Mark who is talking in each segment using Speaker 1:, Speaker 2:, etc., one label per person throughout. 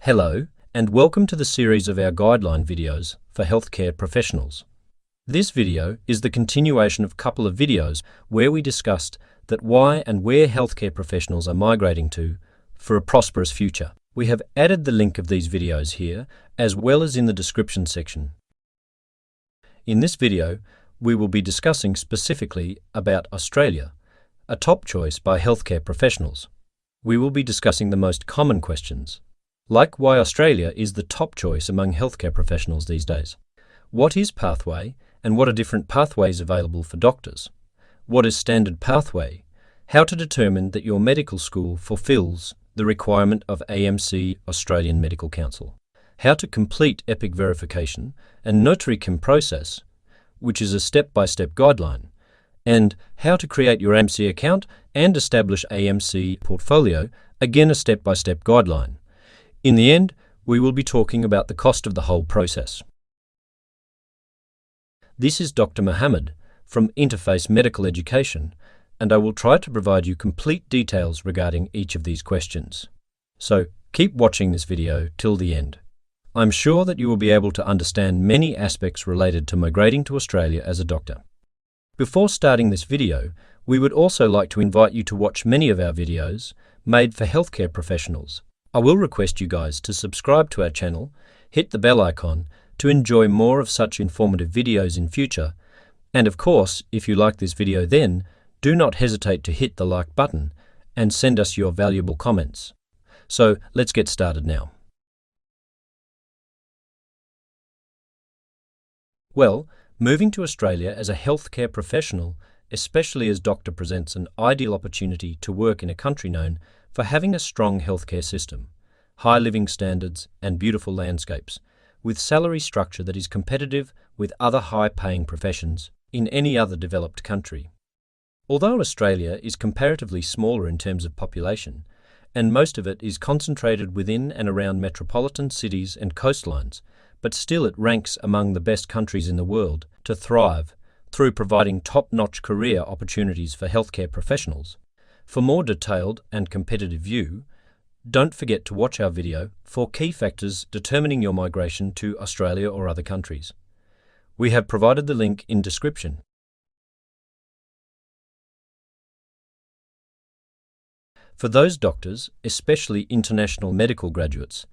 Speaker 1: Hello, and welcome to the series of our Guideline videos for healthcare professionals. This video is the continuation of a couple of videos where we discussed that why and where healthcare professionals are migrating to for a prosperous future. We have added the link of these videos here, as well as in the description section. In this video, we will be discussing specifically about Australia, a top choice by healthcare professionals. We will be discussing the most common questions, like why Australia is the top choice among healthcare professionals these days. What is pathway, and what are different pathways available for doctors? What is standard pathway? How to determine that your medical school fulfills the requirement of AMC Australian Medical Council. How to complete EPIC Verification and NotaryCam process, which is a step-by-step guideline, and how to create your AMC account and establish AMC Portfolio, again a step-by-step guideline. In the end, we will be talking about the cost of the whole process. This is Dr. Mohammed from Interface Medical Education, and I will try to provide you complete details regarding each of these questions. So keep watching this video till the end. I'm sure that you will be able to understand many aspects related to migrating to Australia as a doctor. Before starting this video, we would also like to invite you to watch many of our videos made for healthcare professionals. I will request you guys to subscribe to our channel, hit the bell icon to enjoy more of such informative videos in future, and of course, if you like this video then, do not hesitate to hit the like button and send us your valuable comments. So let's get started now. Well, moving to Australia as a healthcare professional, especially as doctor, presents an ideal opportunity to work in a country known for having a strong healthcare system, high living standards and beautiful landscapes, with salary structure that is competitive with other high-paying professions in any other developed country. Although Australia is comparatively smaller in terms of population, and most of it is concentrated within and around metropolitan cities and coastlines, but still it ranks among the best countries in the world to thrive through providing top-notch career opportunities for healthcare professionals. For more detailed and competitive view, don't forget to watch our video for key factors determining your migration to Australia or other countries. We have provided the link in description. For those doctors, especially international medical graduates,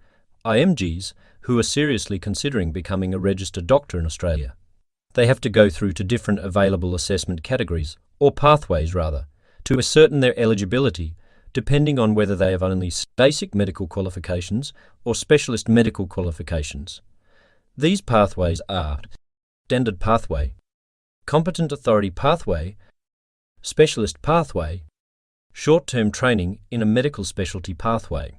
Speaker 1: IMGs, who are seriously considering becoming a registered doctor in Australia, they have to go through to different available assessment categories, or pathways rather, to ascertain their eligibility, depending on whether they have only basic medical qualifications or specialist medical qualifications. These pathways are standard pathway, competent authority pathway, specialist pathway, short-term training in a medical specialty pathway.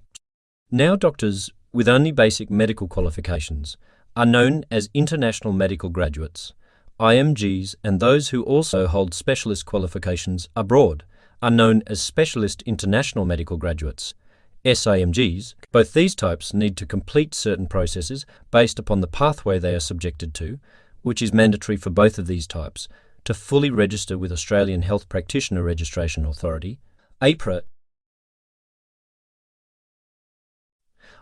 Speaker 1: Now doctors with only basic medical qualifications are known as international medical graduates. IMGs and those who also hold specialist qualifications abroad are known as specialist international medical graduates, SIMGs. Both these types need to complete certain processes based upon the pathway they are subjected to, which is mandatory for both of these types, to fully register with Australian Health Practitioner Registration Authority, APRA.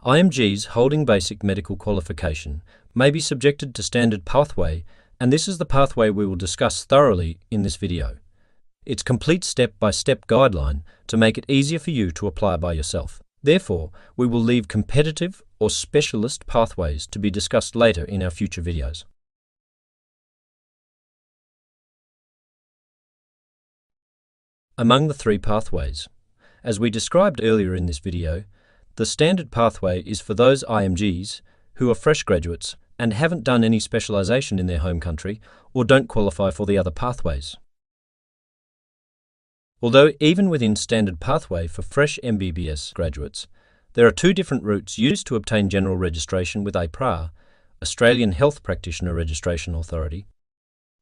Speaker 1: IMGs holding basic medical qualification may be subjected to standard pathway, and this is the pathway we will discuss thoroughly in this video. It's complete step-by-step guideline to make it easier for you to apply by yourself. Therefore, we will leave competitive or specialist pathways to be discussed later in our future videos. Among the three pathways, as we described earlier in this video, the standard pathway is for those IMGs who are fresh graduates and haven't done any specialisation in their home country or don't qualify for the other pathways. Although even within standard pathway for fresh MBBS graduates, there are two different routes used to obtain general registration with APRA, Australian Health Practitioner Registration Authority.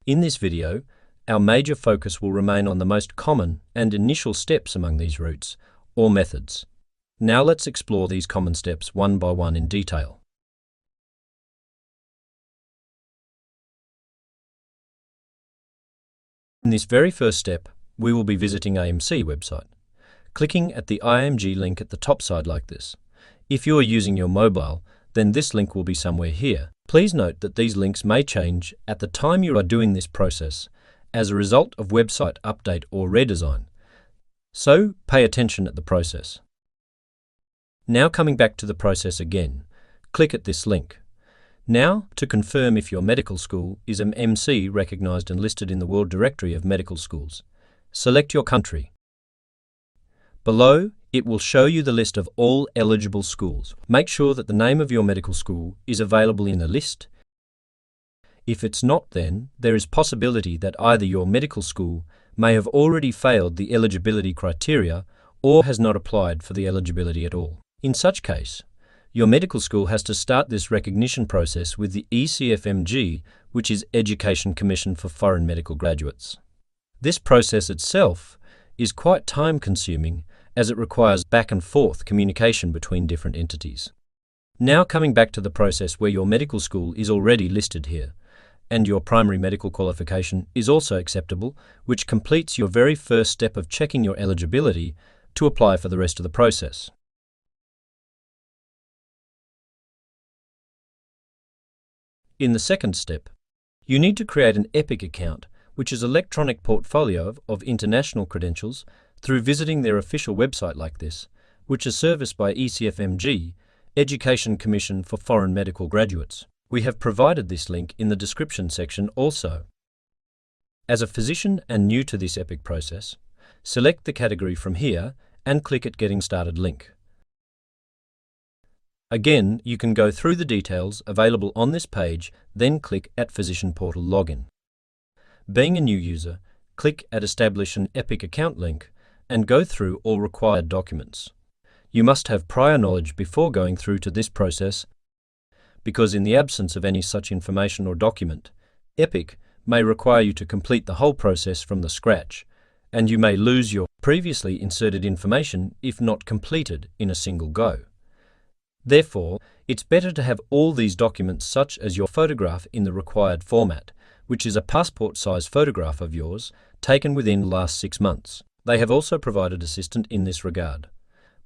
Speaker 1: In this video, our major focus will remain on the most common and initial steps among these routes, or methods. Now let's explore these common steps one by one in detail. In this very first step, we will be visiting AMC website. Clicking at the IMG link at the top side like this, If you are using your mobile, then this link will be somewhere here. Please note that these links may change at the time you are doing this process as a result of website update or redesign. So pay attention at the process. Now coming back to the process again, click at this link. Now, to confirm if your medical school is an MC recognized and listed in the World Directory of Medical Schools, select your country. Below, it will show you the list of all eligible schools. Make sure that the name of your medical school is available in the list. If it's not, then there is possibility that either your medical school may have already failed the eligibility criteria or has not applied for the eligibility at all. In such case, your medical school has to start this recognition process with the ECFMG, which is Education Commission for Foreign Medical Graduates. This process itself is quite time-consuming as it requires back and forth communication between different entities. Now coming back to the process where your medical school is already listed here, and your primary medical qualification is also acceptable, which completes your very first step of checking your eligibility to apply for the rest of the process. In the second step, you need to create an EPIC account, which is an electronic portfolio of international credentials, through visiting their official website like this, which is serviced by ECFMG, Education Commission for Foreign Medical Graduates. We have provided this link in the description section also. As a physician and new to this EPIC process, select the category from here and click at Getting Started link. Again, you can go through the details available on this page, then click at Physician Portal Login. Being a new user, click at Establish an EPIC account link and go through all required documents. You must have prior knowledge before going through to this process, because in the absence of any such information or document, EPIC may require you to complete the whole process from the scratch, and you may lose your previously inserted information if not completed in a single go. Therefore, it's better to have all these documents such as your photograph in the required format, which is a passport-size photograph of yours taken within the last 6 months. They have also provided assistance in this regard.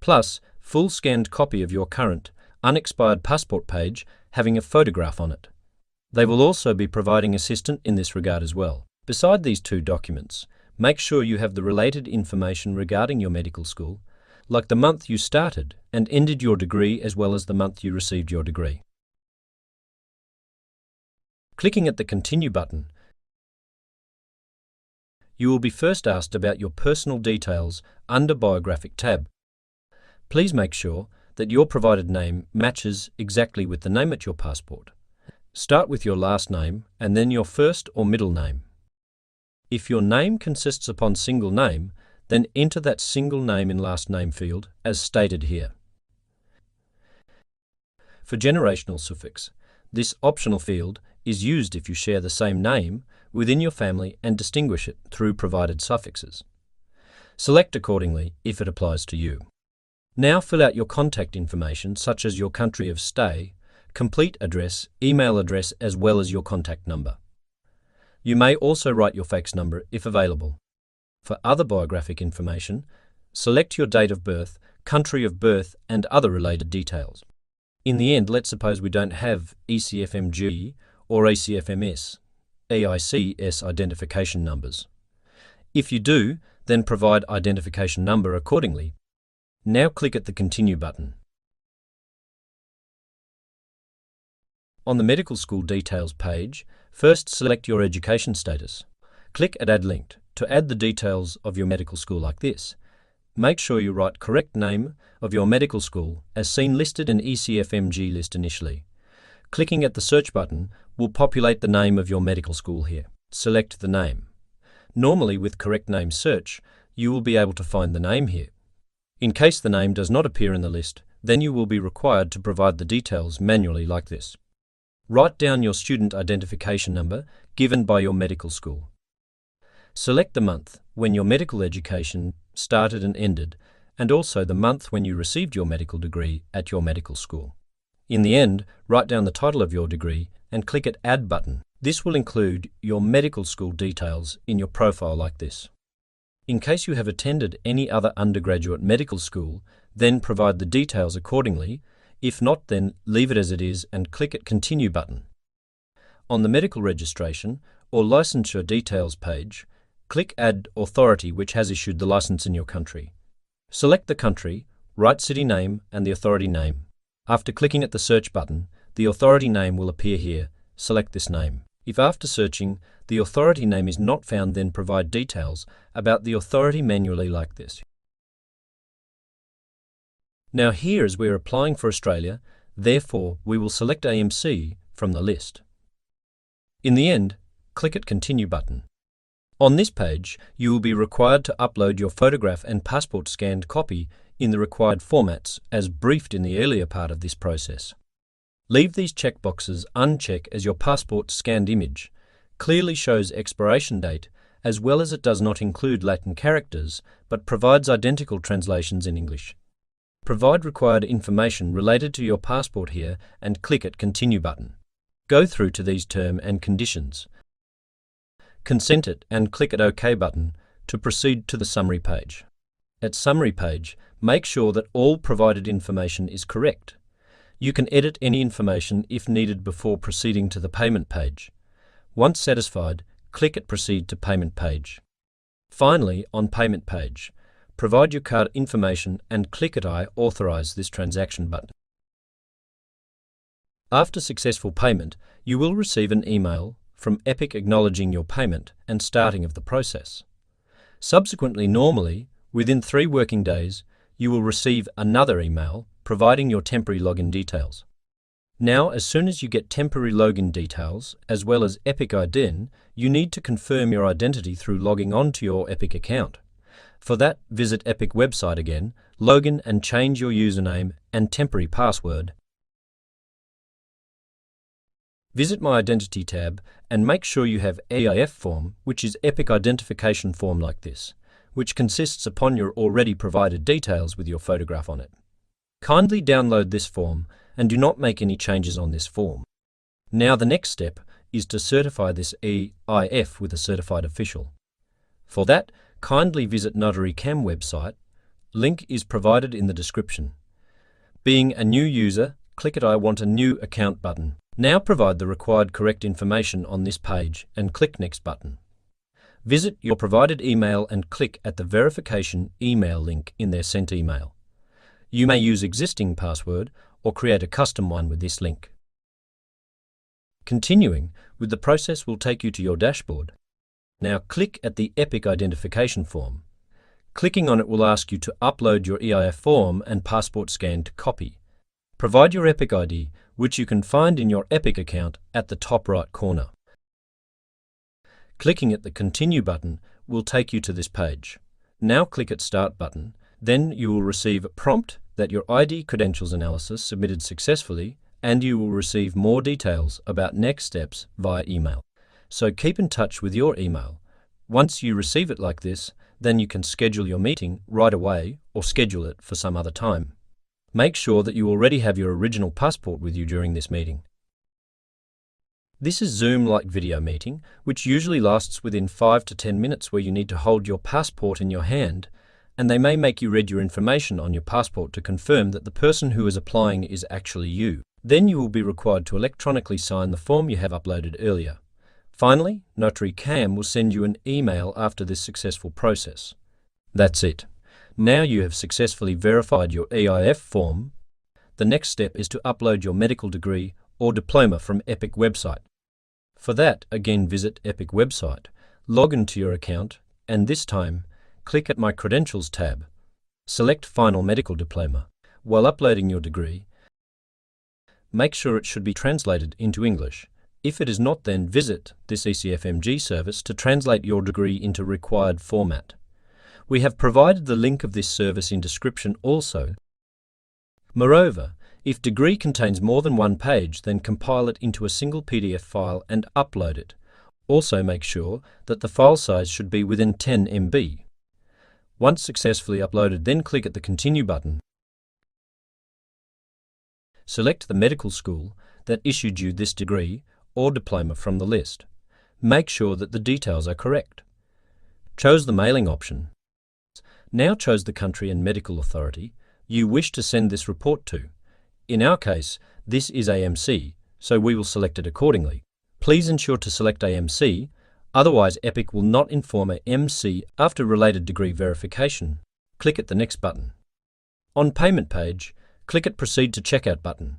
Speaker 1: Plus, full scanned copy of your current, unexpired passport page having a photograph on it. They will also be providing assistance in this regard as well. Beside these 2 documents, make sure you have the related information regarding your medical school, like the month you started and ended your degree as well as the month you received your degree. Clicking at the Continue button, you will be first asked about your personal details under Biographic tab. Please make sure that your provided name matches exactly with the name at your passport. Start with your last name and then your first or middle name. If your name consists upon single name, then enter that single name in last name field as stated here. For generational suffix, this optional field is used if you share the same name within your family and distinguish it through provided suffixes. Select accordingly if it applies to you. Now fill out your contact information such as your country of stay, complete address, email address as well as your contact number. You may also write your fax number if available. For other biographic information, select your date of birth, country of birth and other related details. In the end, let's suppose we don't have ECFMG or ACFMS, EICS identification numbers. If you do, then provide identification number accordingly. Now click at the Continue button. On the Medical School Details page, first select your education status. Click at Add Linked to add the details of your medical school like this. Make sure you write correct name of your medical school as seen listed in ECFMG list initially. Clicking at the Search button will populate the name of your medical school here. Select the name. Normally with correct name search, you will be able to find the name here. In case the name does not appear in the list, then you will be required to provide the details manually like this. Write down your student identification number given by your medical school. Select the month when your medical education started and ended, and also the month when you received your medical degree at your medical school. In the end, write down the title of your degree and click at Add button. This will include your medical school details in your profile like this. In case you have attended any other undergraduate medical school, then provide the details accordingly, If not, then leave it as it is and click at Continue button. On the medical registration or licensure details page, click Add Authority which has issued the license in your country. Select the country, write city name and the authority name. After clicking at the search button, the authority name will appear here. Select this name. If after searching, the authority name is not found, then provide details about the authority manually like this. Now here, as we're applying for Australia, therefore we will select AMC from the list. In the end, click at Continue button. On this page, you will be required to upload your photograph and passport scanned copy in the required formats as briefed in the earlier part of this process. Leave these checkboxes unchecked as your passport scanned image clearly shows expiration date, as well as it does not include Latin characters but provides identical translations in English. Provide required information related to your passport here and click at Continue button. Go through to these terms and conditions. Consent it and click at OK button to proceed to the summary page. At summary page, make sure that all provided information is correct. You can edit any information if needed before proceeding to the payment page. Once satisfied, click at Proceed to Payment page. Finally, on Payment page, provide your card information and click at I authorize this transaction button. After successful payment, you will receive an email from EPIC acknowledging your payment and starting of the process. Subsequently, normally, within 3 working days, you will receive another email providing your temporary login details. Now, as soon as you get temporary login details, as well as EPIC ID, you need to confirm your identity through logging on to your EPIC account. For that, visit EPIC website again, log in and change your username and temporary password. Visit My Identity tab and make sure you have EIF form, which is EPIC identification form like this, which consists upon your already provided details with your photograph on it. Kindly download this form and do not make any changes on this form. Now the next step is to certify this EIF with a certified official. For that, kindly visit NotaryCam website. Link is provided in the description. Being a new user, click at I want a new account button. Now provide the required correct information on this page and click Next button. Visit your provided email and click at the verification email link in their sent email. You may use existing password or create a custom one with this link. Continuing with the process will take you to your dashboard. Now click at the EPIC identification form. Clicking on it will ask you to upload your EIF form and passport scanned copy. Provide your EPIC ID, which you can find in your EPIC account at the top right corner. Clicking at the Continue button will take you to this page. Now click at Start button. Then you will receive a prompt that your ID credentials analysis submitted successfully, and you will receive more details about next steps via email. So keep in touch with your email. Once you receive it like this, then you can schedule your meeting right away or schedule it for some other time. Make sure that you already have your original passport with you during this meeting. This is Zoom-like video meeting, which usually lasts within 5 to 10 minutes, where you need to hold your passport in your hand, and they may make you read your information on your passport to confirm that the person who is applying is actually you. Then you will be required to electronically sign the form you have uploaded earlier. Finally, NotaryCam will send you an email after this successful process. That's it. Now you have successfully verified your EIF form. The next step is to upload your medical degree or diploma from EPIC website. For that, again visit EPIC website, log into your account, and this time, click at My Credentials tab. Select Final Medical Diploma. While uploading your degree, make sure it should be translated into English. If it is not, then visit this ECFMG service to translate your degree into required format. We have provided the link of this service in description also. Moreover, if degree contains more than one page, then compile it into a single PDF file and upload it. Also make sure that the file size should be within 10 MB. Once successfully uploaded, then click at the Continue button. Select the medical school that issued you this degree or diploma from the list. Make sure that the details are correct. Choose the mailing option. Now choose the country and medical authority you wish to send this report to. In our case, this is AMC, so we will select it accordingly. Please ensure to select AMC, otherwise EPIC will not inform AMC after related degree verification. Click at the Next button. On Payment page, click at Proceed to Checkout button.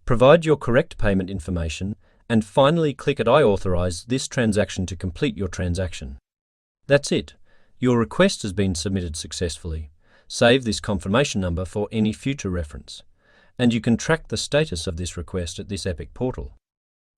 Speaker 1: Provide your correct payment information, and finally click at I authorize this transaction to complete your transaction. That's it. Your request has been submitted successfully. Save this confirmation number for any future reference. And you can track the status of this request at this EPIC portal.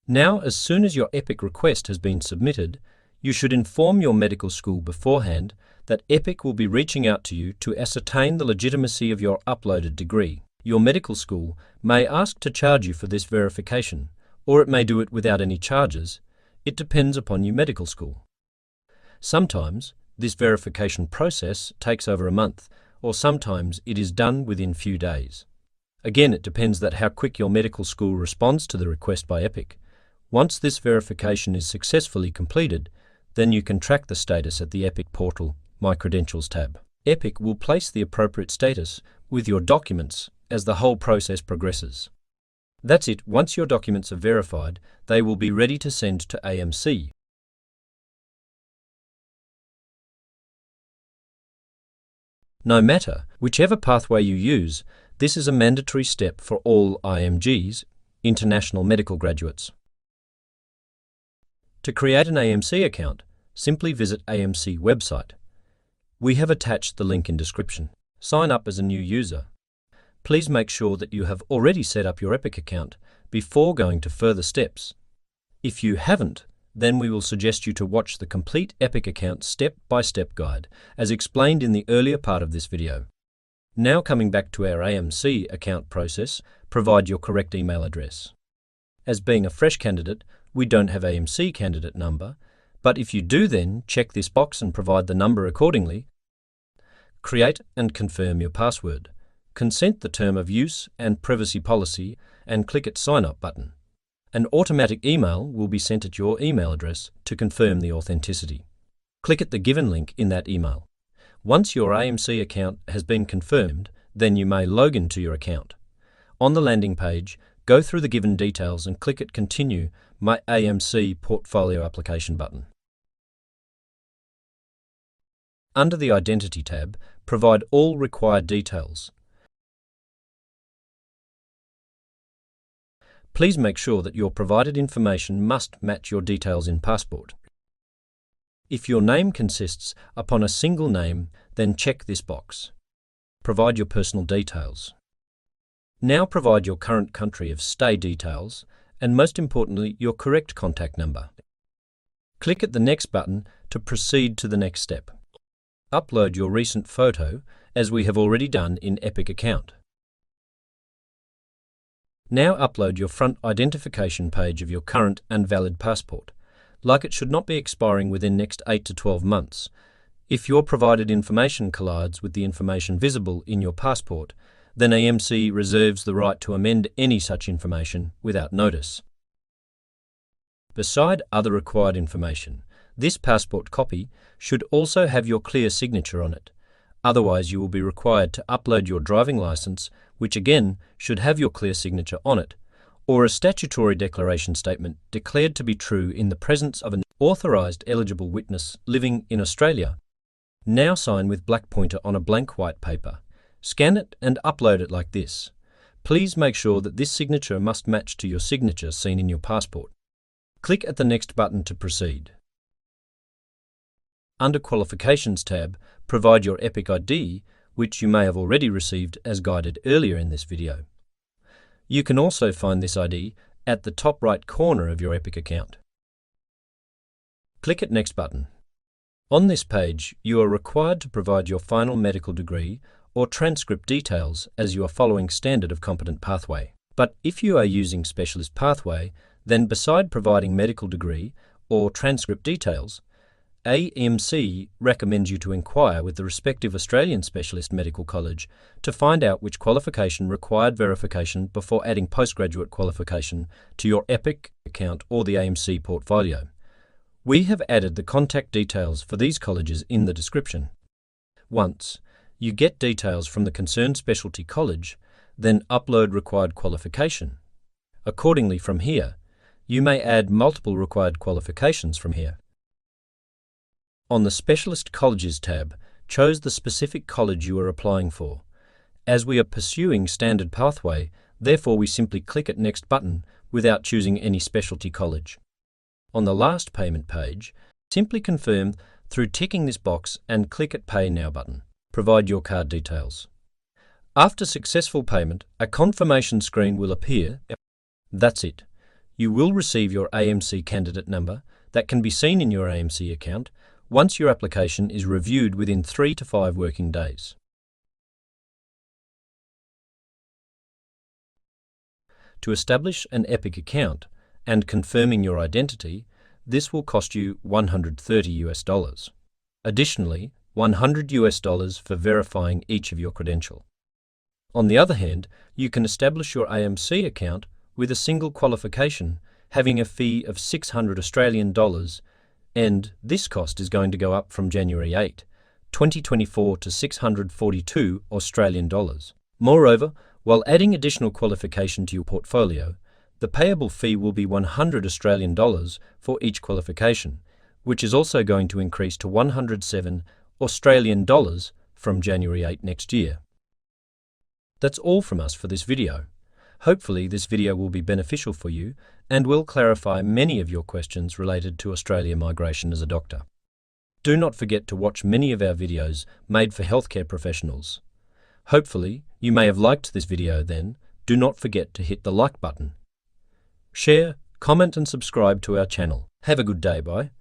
Speaker 1: Now, as soon as your EPIC request has been submitted, you should inform your medical school beforehand that EPIC will be reaching out to you to ascertain the legitimacy of your uploaded degree. Your medical school may ask to charge you for this verification, or it may do it without any charges. It depends upon your medical school. Sometimes, this verification process takes over a month, or sometimes it is done within few days. Again, it depends that how quick your medical school responds to the request by EPIC. Once this verification is successfully completed, then you can track the status at the EPIC portal My Credentials tab. EPIC will place the appropriate status with your documents as the whole process progresses. That's it. Once your documents are verified, they will be ready to send to AMC. No matter whichever pathway you use, this is a mandatory step for all IMGs, international medical graduates. To create an AMC account, simply visit AMC website. We have attached the link in description. Sign up as a new user. Please make sure that you have already set up your EPIC account before going to further steps. If you haven't, then we will suggest you to watch the complete EPIC account step-by-step guide, as explained in the earlier part of this video. Now coming back to our AMC account process, provide your correct email address. As being a fresh candidate, we don't have AMC candidate number, but if you do, then check this box and provide the number accordingly. Create and confirm your password. Consent the term of use and privacy policy and click at Sign Up button. An automatic email will be sent at your email address to confirm the authenticity. Click at the given link in that email. Once your AMC account has been confirmed, then you may log into your account. On the landing page, go through the given details and click at Continue My AMC Portfolio Application button. Under the Identity tab, provide all required details. Please make sure that your provided information must match your details in passport. If your name consists upon a single name, then check this box. Provide your personal details. Now provide your current country of stay details and, most importantly, your correct contact number. Click at the Next button to proceed to the next step. Upload your recent photo, as we have already done in EPIC account. Now upload your front identification page of your current and valid passport, like it should not be expiring within next 8 to 12 months. If your provided information collides with the information visible in your passport, then AMC reserves the right to amend any such information without notice. Beside other required information, this passport copy should also have your clear signature on it. Otherwise, you will be required to upload your driving license, which again should have your clear signature on it, or a statutory declaration statement declared to be true in the presence of an authorised eligible witness living in Australia. Now sign with black pointer on a blank white paper. Scan it and upload it like this. Please make sure that this signature must match to your signature seen in your passport. Click at the Next button to proceed. Under Qualifications tab, provide your EPIC ID, which you may have already received as guided earlier in this video. You can also find this ID at the top right corner of your EPIC account. Click at Next button. On this page, you are required to provide your final medical degree or transcript details as you are following Standard of Competent Pathway. But if you are using Specialist Pathway, then beside providing medical degree or transcript details, AMC recommends you to inquire with the respective Australian Specialist Medical College to find out which qualification required verification before adding postgraduate qualification to your EPIC account or the AMC portfolio. We have added the contact details for these colleges in the description. Once you get details from the concerned specialty college, then upload required qualification. Accordingly, from here, you may add multiple required qualifications from here. On the Specialist Colleges tab, choose the specific college you are applying for. As we are pursuing standard pathway, therefore we simply click at Next button without choosing any specialty college. On the last payment page, simply confirm through ticking this box and click at Pay Now button. Provide your card details. After successful payment, a confirmation screen will appear. That's it. You will receive your AMC candidate number that can be seen in your AMC account once your application is reviewed within 3 to 5 working days. To establish an EPIC account and confirming your identity, this will cost you $130. Additionally, $100 for verifying each of your credentials. On the other hand, you can establish your AMC account with a single qualification, having a fee of $600 Australian dollars, and this cost is going to go up from January 8, 2024 to $642 Australian dollars. Moreover, while adding additional qualification to your portfolio, the payable fee will be $100 Australian dollars for each qualification, which is also going to increase to $107 Australian dollars from January 8 next year. That's all from us for this video. Hopefully this video will be beneficial for you and will clarify many of your questions related to Australia migration as a doctor. Do not forget to watch many of our videos made for healthcare professionals. Hopefully you may have liked this video then. Do not forget to hit the like button. Share, comment and subscribe to our channel. Have a good day, bye.